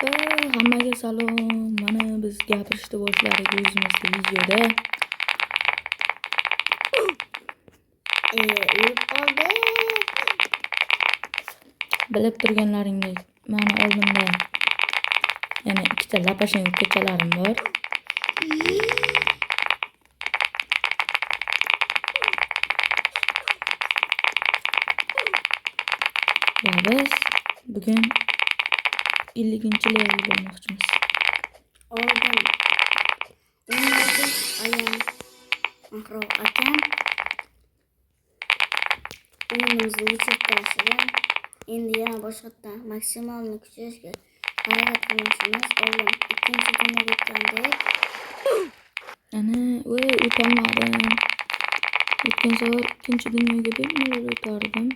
Hammaga salom. Mana biz gapirishni boshladik o'zimizda videoda. O'lib qoldi. Bilib turganlaringdek, meni oldimda yana ikkita lapashanka ko'chalarim bor. Va biz bugun 50-level bo'lmoqchimiz. Oldin. Undan ayam Mahrov akam o'yinimizni o'chirib tashlagan. Endi yana boshqatdan maksimalni kuchaytirishga harakat qilmoqchimiz. Oldin ikkinchi dunyoga o'tgandek. Ana, o'tolmadim. O'tgan safar ikkinchi dunyoga bemalol o'tardim.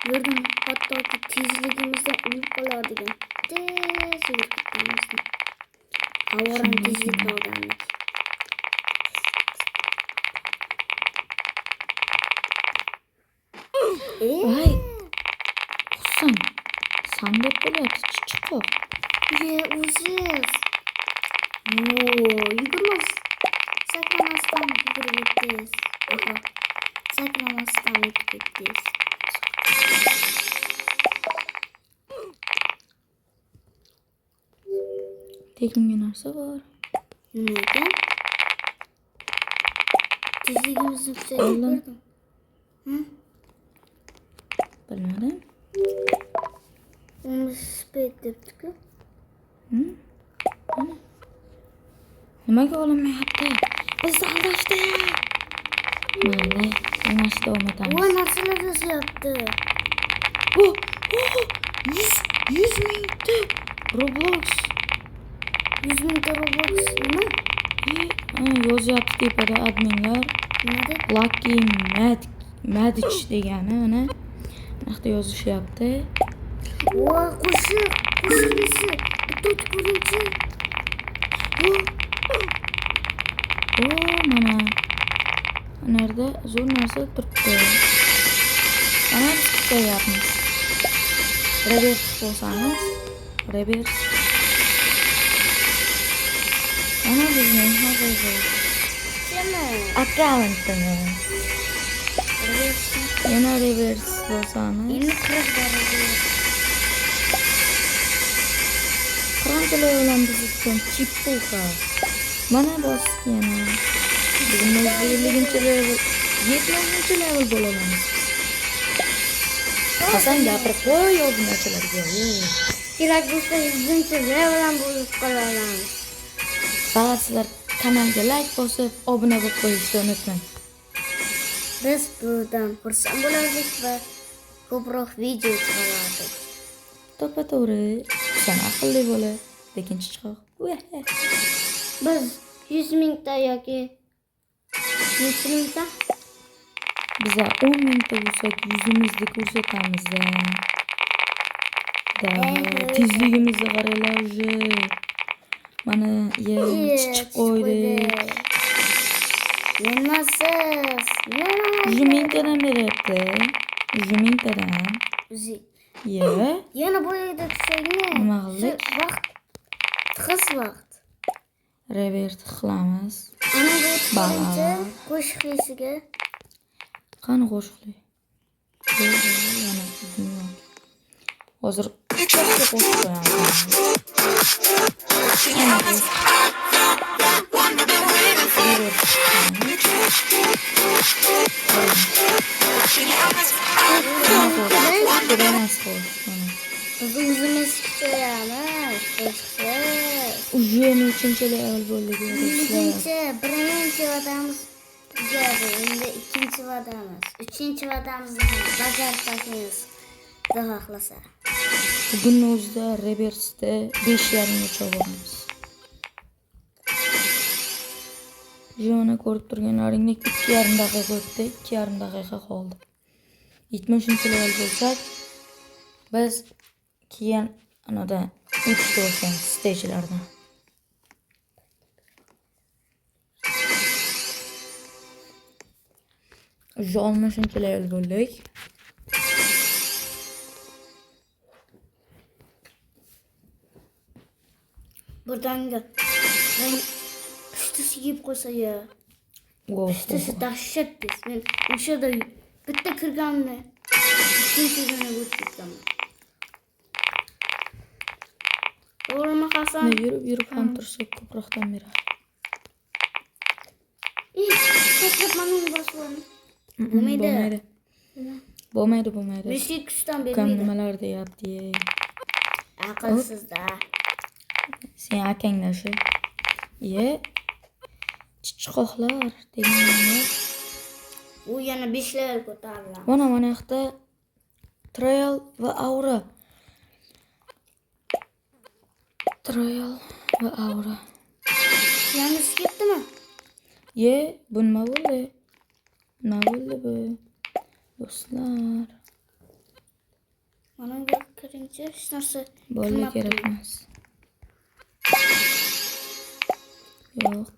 Gördüm, hattoki tezligimizdan o'lib qoladigan. Tez yurib ketganmiz. Havodan tezlikni olgandik. Voy, Husan, san deb bo'lyapti, chiqib. O'ziz. Yugurmas. Sakramasdan yugurib ketdingiz. Sakramasdan o'tib ketdingiz. Tekinga narsa bor. Nima ekan? Tezligimizni kuchaytirib ko'rdim. Bilmadim. Uni speed debdi-ku. Nimaga olinmayapti? Bizni aldashdi. Mayli, o'ynashda davom etamiz. Voy, narsalar yozyapti. 100 mingta Roblox. 100 mingta Roblox nima? Yozyapti tepada adminlar. Nima deb? Lucky Madich degani mana. Bunaqa yozishyapti. Voy, qo'shiq desi. Bitta ko'ringchi. Mana. Nerede zo'r narsa turibdi. Mana biz kuchayapmiz. Reverse bo'lsangiz, reverse. Mana bizning hozirgi akkauntimiz. Yana reverse bo'lsangiz. Endi 40 daraja. Qanchalar bilan biz uchun chipuha. Mana bosib yana. Bugun 50-level, 70-level bo'lamiz. Hasan gapirib qo'y obunachilarga. Kerak bo'lsa 100-level bilan bo'lib qolamiz. Faqat sizlar kanalga like bosib, obuna bo'lib qo'yishni unutmang. Biz bundan xursand bo'lardik va ko'proq video chiqarardik. To'ppa-to'g'ri, sen aqlli bo'la, lekin chiqoq. Biz 100 mingta yoki 100 mingta Biza 10 mingta bo'lsak, yuzimizni ko'rsatamiz. Tezligimizni qaranglar уже. Mana chiqib qo'ydik. Nimasiz? 100 mingtadan beryapti. 100 mingtadan. Yana bo'yida tushaymi? Nima qildik? Vaqt. Qiz vaqt. Revert qilamiz. Ana bu birinchi qo'shiqlisiga. Qani qo'shiqli? Yana hozir ikkita qo'shiq qo'yamiz. Biz o'zimiz kuchayamiz. Уже nechinchi level bo'ldik? Birinchi vadamiz tugadi. Endi ikkinchi vadamiz. Uchinchi vadamizni ham bajarib tashlaymiz. Xudo xohlasa. Bugun o'zida reversda 5.5 boramiz. Jona ko'rib turganlaringdek 2,5 daqiqa o'tdi, 2,5 daqiqa qoldi. 70-level bo'lsak, biz keyin anada o'tishga o'tamiz stage'lardan. Уже 60-level bo'ldik. Birdaniga rang ishtisi yeb qo'ysa ya. İşte dahşet biz. Men o'shada bitta kirganimda ikkinchidan o'tib ketganman. To'g'rimi Hasan? Yurib ham tursak ko'proqdan beradi. Taklif mana uni bosib bo'lmaydi. Bo'lmaydi. Beshikdan Ukam bermaydi. nimalar deyapti? Aqlsizda. Sen akanglar shu. Chichqoqlar deganlar. U yana 5 level ko'tariladi. Mana yoqda trial va aura. Yangisi ketdimi? Bu nima bo'ldi? Nima bo'ldi bu? Do'stlar. Mana bu kiringchi hech narsa Bo'ldi kerak emas. Yo'q.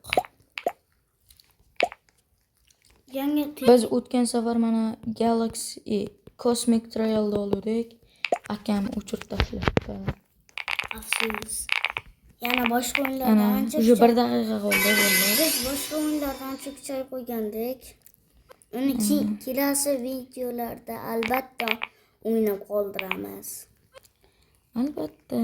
Yangi Biz o'tgan safar mana Galaxy Cosmic Trial'da oldik. Akam o'chirib tashlabdi. afsus. Yana boshqa Ana, o'yinlardan уже 1 daqiqa qoldi bo'ldi. biz boshqa o'yinlardan cho'kchay qo'ygandik. Uni kelasi videolarda albatta o'ynab qoldiramiz. Albatta.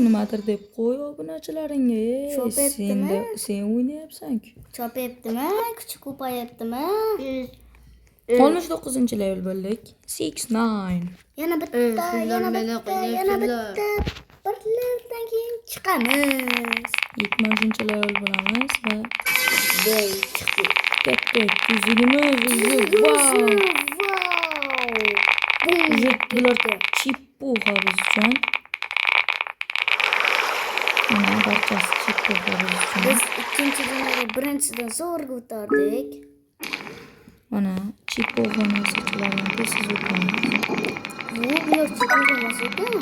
Nimadir deb qo'y obunachilaringga. Sen o'ynayapsan-ku. Chopayaptimi? Kuchi ko'payaptimi? 69-level bo'ldik. 69. Yana bitta. Birlardan keyin chiqamiz. 70-level bo'lamiz va Chiqdik. ketdik. Yuzligimiz. Wow. Bular chippuha biz uchun. Mana barchasi chippuha biz uchun. Biz ikkinchidan birinchidan zo'rga o'tardik. Mana chippuha narsalarni tez o'tamiz. Bular chippuha emas ekan.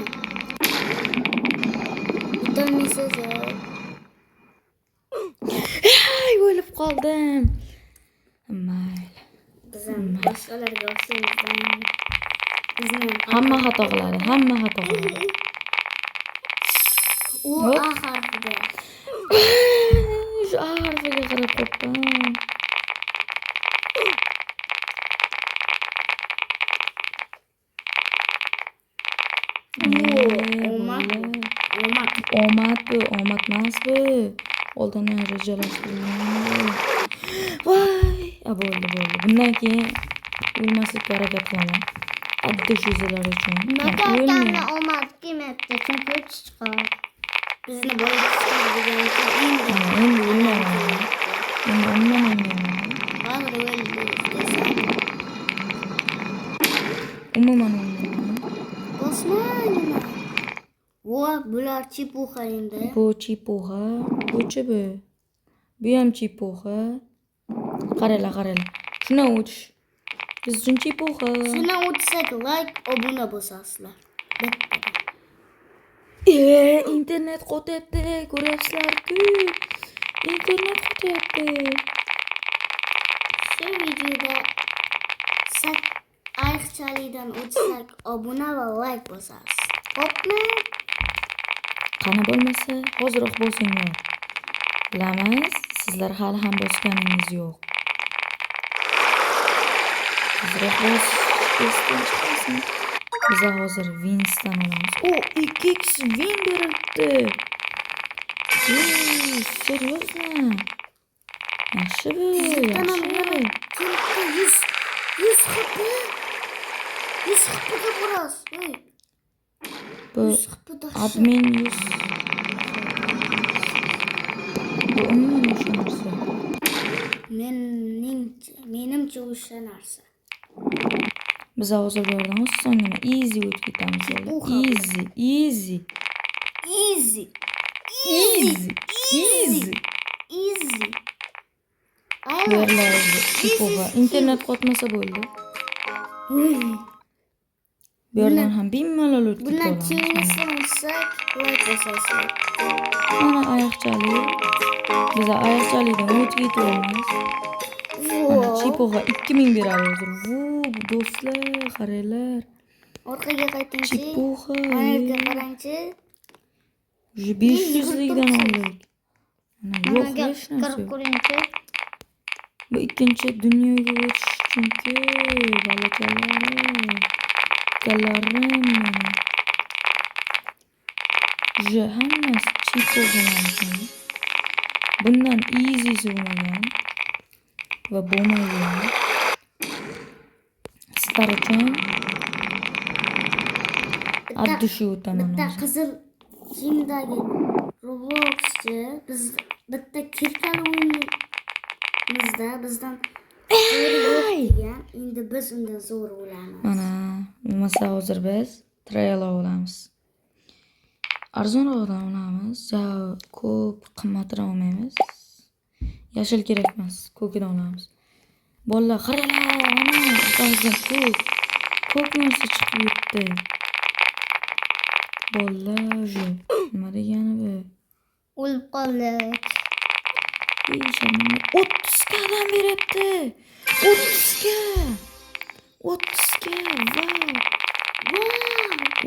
O'tolmaysiz. O'lib qoldim. Mayli. Biz ham boshqalarga o'xshaymiz. Hamma xato qiladi. U A harfida. Shu A harfiga qarab qopdim. Omad emas bu. Oldindan rejalashtirilgan. Voy, bo'ldi. Bundan keyin o'lmaslikka harakat qilaman. Addish yuzalar uchun. Makartanni omad kelmayapti, chunki chiqar. Bizni bo'lib chiqargan Endi o'lmayman. Umuman o'lmayman. Bosmayman. Bular chippuha endi. Bu chippuha. Bu-chi bu. Bu ham chippuha. Qaranglar. Shuna o'tish. Biz uchun chippuha. Shuna o'tsak like, obuna bo'lsasizlar. Internet qo'tyapti, ko'ryapsizlar-ku. Internet qo'tyapti. Shu videoda ayiqchalikdan o'tsak, obuna va like bosasiz. Xo'pmi? Qani bo'lmasa, hoziroq bosinglar. Bilamiz, sizlar hali ham bosganingiz yo'q. Hoziroq bosishdan chiqasin. Biz hozir Winston olamiz. 2x win berildi. Серьезно? Yaxshi bu. 100 HP. 100 HP'ga boras. Bu admin 100. Bu umuman o'sha narsa. Menimcha o'sha narsa. Biz hozir bu yerdan osongina easy o'tib ketamiz. Easy. Yerlar chippuha. Internet qotmasa bo'ldi. Bu yerdan ham bemalol o'tib Bundan ketamiz. keyingi olsak, like bosasizlar. Mana oyoqchalik. Biz oyoqchalikdan o'tib ketyapmiz. Mana chipoga 2000 beradi hozir. Do'stlar, qaranglar. Orqaga qaytingchi. Chipoga. Mana yerga qarangchi. 500 likdan oldik. Mana yo'q Managa hech narsa qarab yo'q. ko'ringchi. Bu ikkinchi dunyoga o'tish chunki bolakalarim. Hammasi chipo bilan. Bundan easy'si bo'lmagan va bo'lmaydi. Sizlar uchun addishi o'taman. Bitta qizil kiyimdagi Robloxchi biz bitta kirkali o'yinimizda bizdan zo'ri yo'q degan. Endi biz undan zo'ri bo'lamiz. Mana bo'lmasa hozir biz trial olamiz. Arzonroqdan olamiz. Ko'p qimmatroq olmaymiz. Yashil kerak emas, ko'kidan olamiz. Bolalar qaranglar, mana ba'zan ko'k narsa chiqib yuribdi. Bolalar, nima degani bu? O'lib qoldik. 30 gadan beribdi. 30 ga. Wow.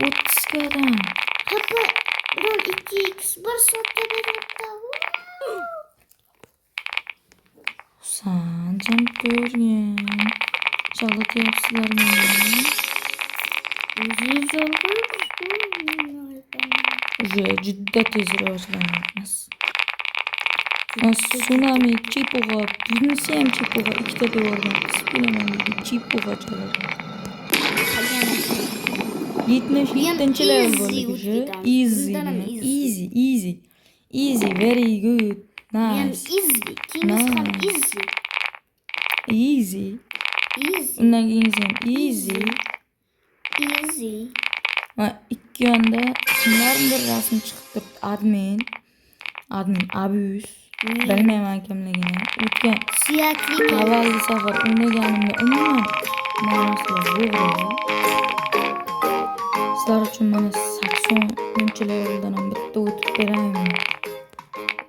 30 gadan. Hatto bundan 2x 1 soatga beryapti. Sen jim ko'rgin. Chalg'iyapsizlar meni. Juda tez rivojlanyapmiz. Tsunami chipoga, bunisi ham chipoga ikkita devordan qisib kelaman dedi. Chipoga chalar. 77-level bo'ldi. Easy, very good. Nice. Easy. Undan keyin easy. Va ikki yonda kimlardir rasm chiqib turibdi. Admin abus. Bilmayman kimligini. O'tgan Suyakli avvalgi safar o'ynaganimda umuman ma'nosi yo'q. Sizlar uchun mana 80-leveldan ham bitta o'tib beraymi?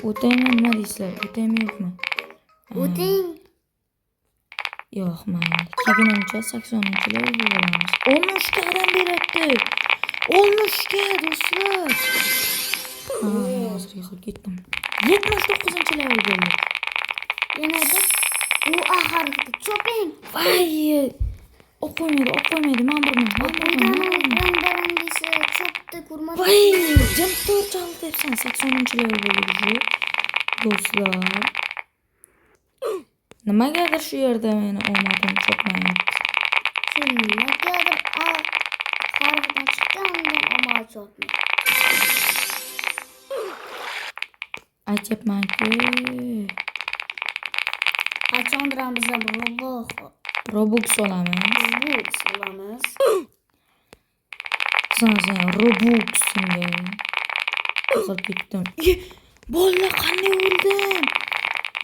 O'taymi nima deysizlar? O'taymi yo'qmi? o'ting. Yo'q, mayli. Keginimcha 80-level bo'lamiz. 60 ga odam beribdi. 60 ga do'stlar. Hozir yiqilib ketdim. 79-level bo'ldi. Yana da u oxirida choping. Voy! O'qmaydi. Men Barangisi chopdi ko'rmadim. Voy! Jim tur chalib 80-level bo'ldi. Do'stlar. Nimagadir shu yerda meni omadim chopmayapti. Nimagadir xarifdan chiqqandan omad chopdi. Aytyapman-ku. Qachondir ham biz Robux olamiz. Sen Robux'inga qolib ketdim. Bolalar qanday o'ldim?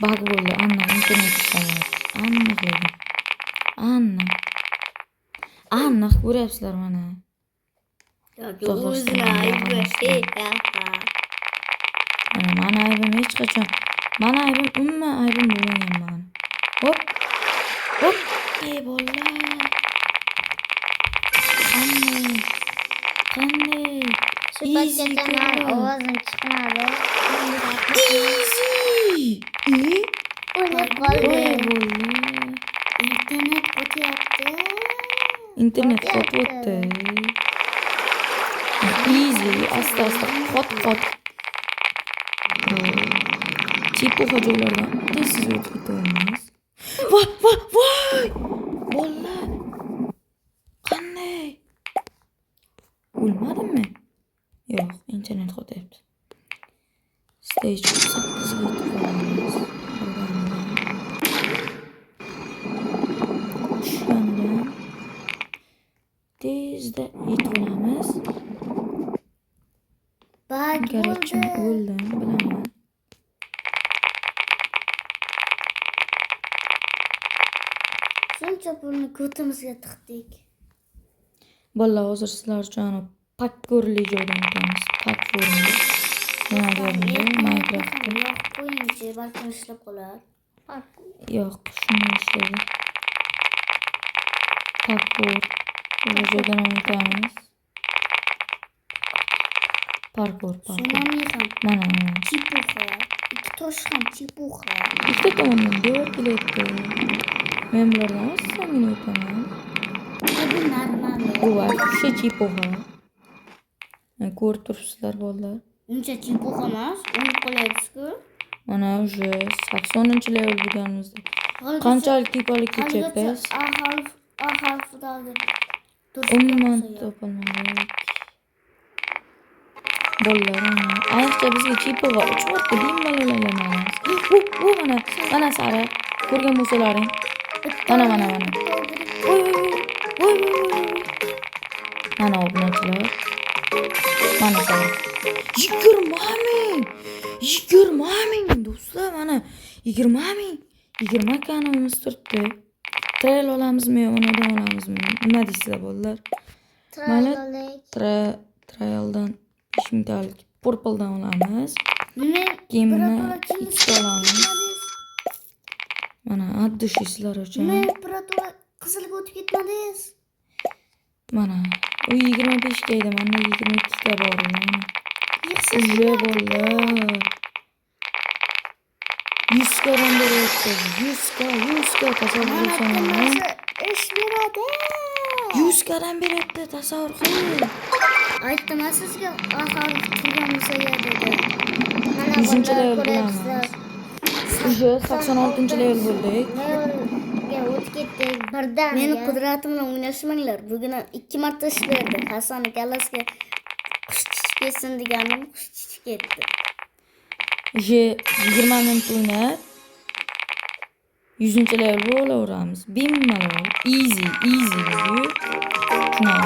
Bug bo'ldi. Internet ishlamayapti. Aniq ko'ryapsizlar mana. Mana aybim hech qachon. Mana aybim umuman aybim bo'lmagan mana. Hop. Ey bolalar. Qanday? Supatgacha ovozim chiqmadi. Easy. O'lib qoldi. Internet qotyapti. Easy, asta qot. Chipoga joylardan tezsiz o'tib ketamiz. Voy! Bolalar. Qanday? O'lmadimmi? Yo'q, internet qotyapti. Stage 8 ga yetib qolamiz. Tushgandan tezda yetib olamiz. Garchi o'ldim, bilaman. Shuncha pulni ko'timizga tiqdik. Bolalar, hozir sizlar uchun pakkorli joydan o'tamiz. Platformada. Nima deyapman? Minecraftda. Qo'yingchi, balki ishlab qolar. Yo'q, shuni ishlaydi. Parkour. Ular joydan o'tamiz. Parkour. Tsunami ham. Mana. Chipuxa. Ikki tosh ham chipuxa. Ikkita tomondan devor kelyapti. Men bulardan osongina o'taman. Bu normal. Bu вообще chipuxa. Ko'rib turibsizlar bolalar. Uncha chipuxa emas. O'lib qolyapsiz-ku. Mana уже 80-level bo'lganimizda qanchalik tepalik kechyapmiz. Harfidagi Umuman topolmadik. Bolalar, ayniqsa bizga chipuxa 3 marta bemalol aylanamiz. Mana sari ko'rgan bo'lsalaring. Mana. Voy. Mana obunachilar. Mana sari. 20 ming do'stlar, mana 20 ming. 20 kanalimiz turibdi. Trail olamizmi, onadan olamizmi? Nima deysizlar bolalar? Mana traildan 5 mingtalik purpledan olamiz. Kiyimni ikkita olamiz. Mana addisizlar uchun. Temperatura qizilga o'tib ketmadingiz. Mana u 25 ga edi, mana 22 ga bor. Уже bolalar. 100 ga beryapti. 100 ga tasavvur qilsangiz. Ish beradi. 100 gadan beryapti, tasavvur qiling. Aytdim sizga axir turganimizda dedi. Mana 100-level bo'lamiz. Уже 86-level bo'ldik. O'tib ketdik birdan. Meni qudratim bilan o'ynashmanglar. Bugun 2 marta ish berdi. Hasan kallasiga qush ketsin deganim qush ketdi. Уже 20 minut o'ynab 100-level bo'laveramiz. Bemalol, easy video. Mana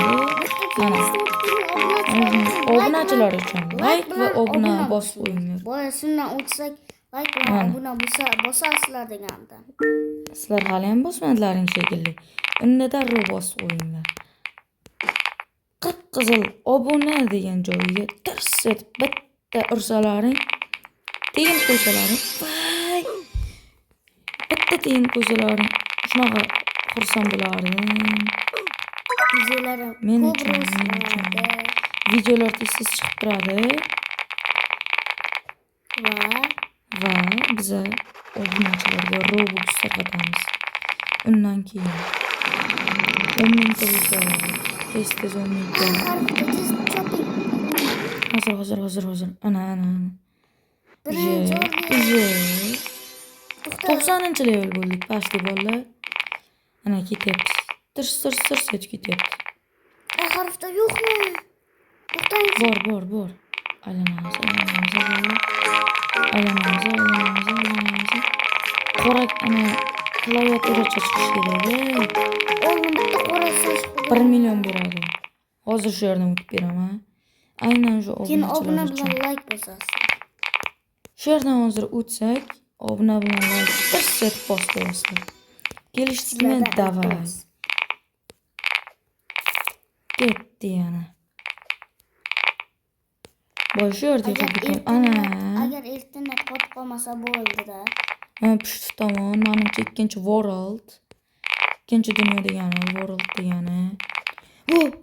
obunachilar uchun like va obuna bosib qo'yinglar. Boya shundan o'tsak like va obuna bosasizlar degandim. Sizlar hali ham bosmadilaring shekilli. Unda darrov bosib qo'yinglar. Qip-qizil obuna degan joyiga tirs etib bitta ursalaring, teyin qo'ysalaring, voy! Bitta teyin qo'ysalaring, shunaqa xursand bo'lardim. Men uchun videolar tez-tez chiqib turadi. Va biza obunachilarga Robux tarqatamiz. Undan keyin 10 mingta bo'lsa, tez 10 mingta. Hozir. Ana. Уже 90-level bo'ldik, pastga bolalar. Ana ketyapmiz. Tirs etib ketyapti. Harfda yo'qmi? Bor. Aylanamiz. Qora ana klaviaturacha chiqish kerak. Oğlum bitta qora soch. 1 million beradi. Hozir shu yerdan o'tib beraman. Aynan shu Keyin obuna obunachilar bilan uchun. like bosasiz. Shu yerdan hozir o'tsak, obuna bilan like tirs etib boslasizlar. Kelishdikmi? Davay. Ketdi yana. Bosh yerda qilib ana. Agar internet qotib qolmasa bo'ldi-da. Pushti tomon, menimcha ikkinchi world. Ikkinchi dunyo degani, world degani.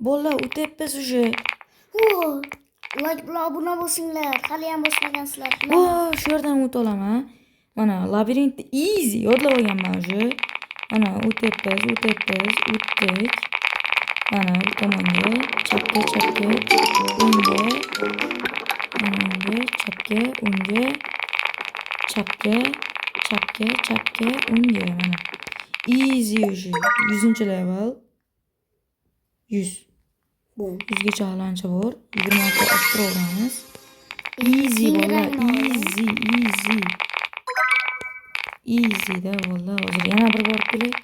Bolalar o'tyapmiz уже. Like bilan obuna bo'lsinglar. Hali ham bosmagansizlar. Shu yerdan o'ta olaman. Mana labirint easy yodlab olganman уже. Mana o'tyapmiz, o'tdik. Mana bu tomonga chapga, o'ngga. Chapga, o'ngga. Chapga, o'ngga. Mana easy уже. 100-level. 100. Bu 100gacha alancha bor. 26 orttiramiz. Easy bolalar, easy da bolalar. Hozir yana bir bor kelib,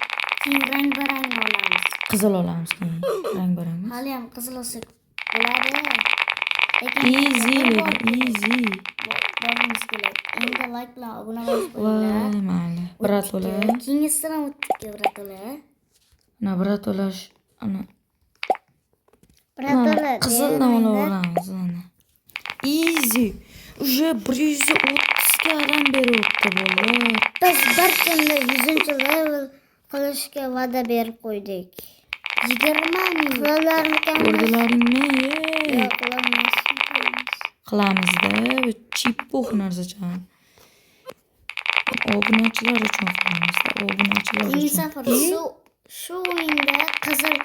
Keyin rang-barang olamiz. qizil olamiz keyin. Rang-barang. Hali ham qizil olsak bo'ladi. Easy. Borimiz keladi. Endi like bilan obuna bo'lib qo'yinglar. Voy, mayli. Bratolar. Keyingisidan o'tdik, bratolar. Ana bratolar, ana Bratolar. qizildan olaveramiz ana. Easy. Уже 130 ga qanchadan beri o'tdi bo'ldi. Biz bir kunda 100-level qilishga va'da berib qo'ydik. 20 ming qilarmikanmiz? Ko'rdilaringmi? Yo'q, qilamiz. Qilamizda, chippoq narsacha. Obunachilar uchun qilamizda, obunachilar Keyingi uchun. safar shu o'yinda qizil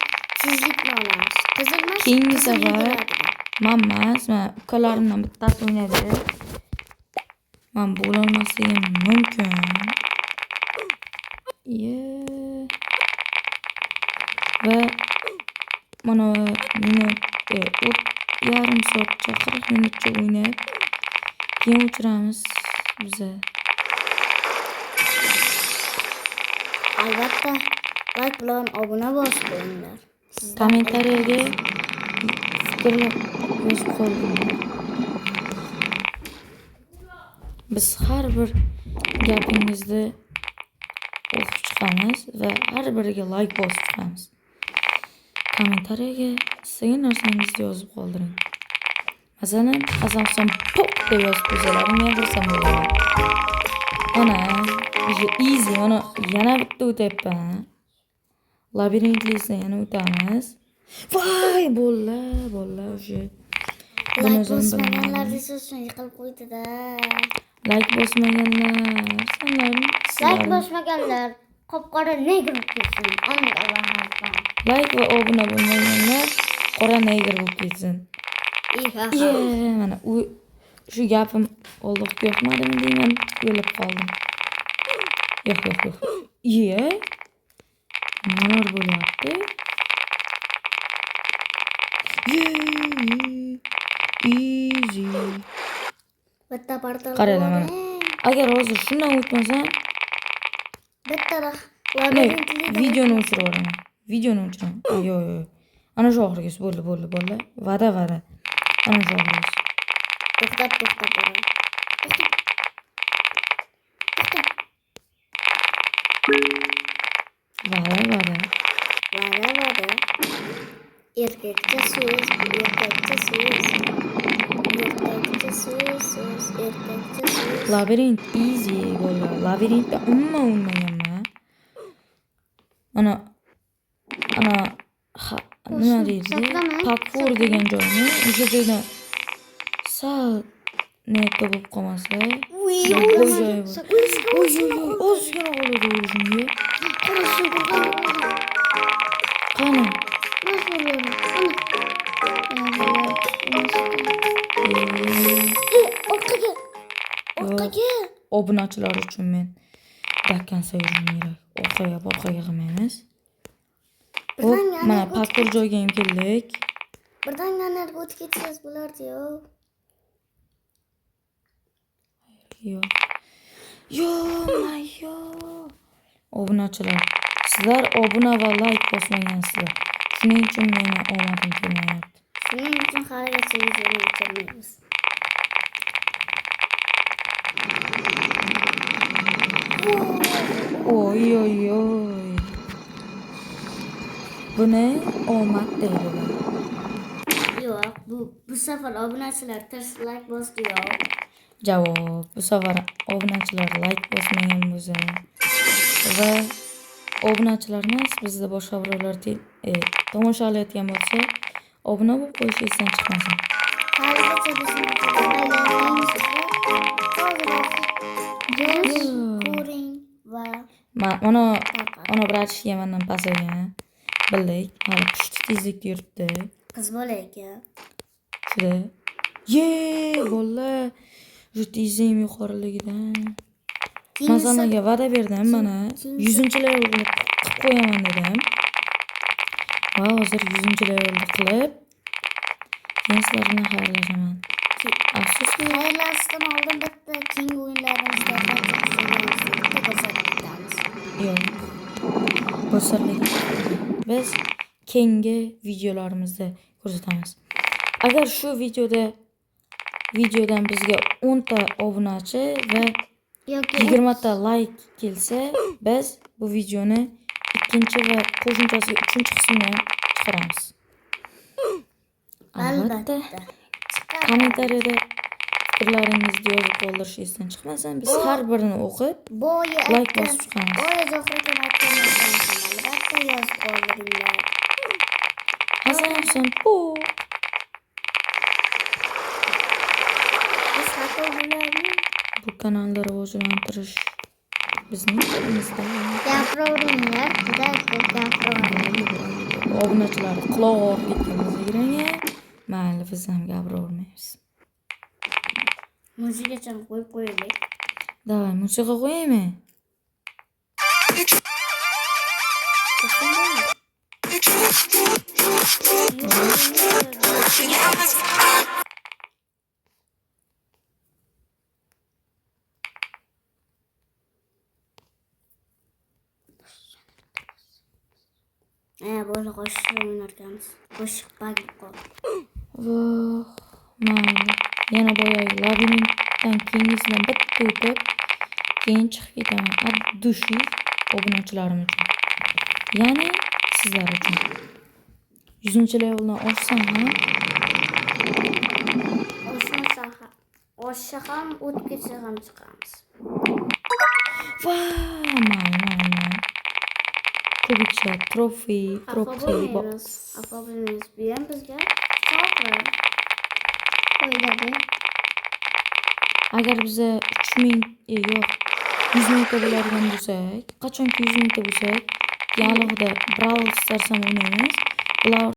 tezlikni olamiz. Qizil emas, Keyingi qizil safar yuguradigan. men ukalarimdan bittasi o'ynaydi. Men bo'lolmasligim mumkin. Va mana yarim soatcha 40 minutcha o'ynab keyin o'chiramiz biza. Albatta, like bilan obuna bosib qo'yinglar. Kommentariyaga fikrlar yozib qo'ying. Biz har bir gapingizni o'qib chiqamiz va har biriga like bosib chiqamiz. Kommentariyaga istagan narsangizni yozib qoldiring. Masalan, asosan pop deb yozib qo'ysalaring men xursand bo'laman. Ana, easy, mana yana bitta o'tyapman. Labirintlisini yana o'tamiz. Voy, bo'lla o'sha. Like bosmaganlar desin yiqilib qo'ydi-da. Like bosmaganlar, Like bosmaganlar qop-qora negr ketsin. Alloh. Like va obuna bo'lmaganlar qora negr bo'lib ketsin. Mana shu gapim oldiq yo'qmadimi deyman, o'ylab qoldim. Yo'q. Nimalar bo'lyapti? Easy. Bitta portal. Qaranglar mana. Agar hozir shundan o'tmasam, bitta labirintli videoni o'chiraman. Yo'q. Ana shu oxirgisi bo'ldi. Va'da. Ana shu oxirgisi. To'xtab boring. Va'da. Erkakcha so'z. Labirint easy bo'ldi. Labirintda umuman o'lmaganman. Ana nima deydi? Parkour degan joyni o'sha joydan sal netda bo'lib qolmasa, ozgina qoladi o'lishimga. Qani? Orqaga. Obunachilar uchun men dakkan sayyorum kerak. Orqaga qilmaymiz. Mana parkour joyga ham keldik. Birdan yanarga o'tib ketsangiz bo'lardi-yu. Yo'q. Obunachilar, sizlar obuna va like bosmagansizlar. Shuning uchun meni omadim kelmayapti. Shuning uchun haligacha videoni bitirmaymiz. Oy. Buni omad deydilar. Yo'q, bu safar obunachilar tirs like bosdi-yu. Javob, bu safar obunachilar like bosmagan bo'lsa va obunachilarimiz bizda boshqa birovlar tomosha olayotgan bo'lsa, obuna bo'lib qo'yish esdan chiqmasin. Haligacha bizni ko'ring va Mana bratishga mendan pasagan. Bildik, hali pushti tezlikda yuribdi. qiz bola ekan. Shunda bola shu tezligim yuqoriligidan. Masanaga va'da berdim, mana 100-level qilib qo'yaman dedim. Va hozir 100-levelni qilib keyin sizlar bilan xayrlashaman. Afsuski, Xayrlashdan oldin bitta keyingi o'yinlarimizda biz keyingi videolarimizda ko'rsatamiz. Agar shu videodan bizga 10 ta obunachi va 20 ta like kelsa, biz bu videoni ikkinchi va qo'shimchasiga 3-qismini chiqaramiz. Albatta kommentariyada fikrlaringizni yozib qoldirish esdan chiqmasin. Biz har birini o'qib, Boya like bosib chiqamiz. Boya Zohir aka aytgan narsani albatta yozib qoldiringlar. Hasan bu. Biz xato bo'ladimi? Bu kanalda rivojlantirish bizning qo'limizda. Gapiravringlar, juda ko'p gapiravring. Obunachilar quloq og'rib ketganimiz yigiranga. Mayli, biz ham gapiravermaymiz. Musigacha qo'yib qo'yaylik. Davay, musiqa qo'yaymi? Bola qo'shiq o'ynarkanmiz. Qo'shiq bagib qoldi. Voh, mayli. Yana boyagi labirintdan keyingisidan bitta o'tib, keyin chiqib ketaman. Addushi obunachilarim uchun. Ya'ni sizlar uchun. 100-leveldan oshsam ham, Oshsa ham, o'tib ketsa ham chiqamiz. mayli. Kubikcha, trofiy, box. Xafa bo'lmaymiz. Bu ham bizga sovg'a. Qo'yiladi. Agar biza 3000 yo'q 100 mingta bo'ladigan bo'lsak, qachonki 100 mingta bo'lsak, alohida Brawl Stars ham o'ynaymiz. Bular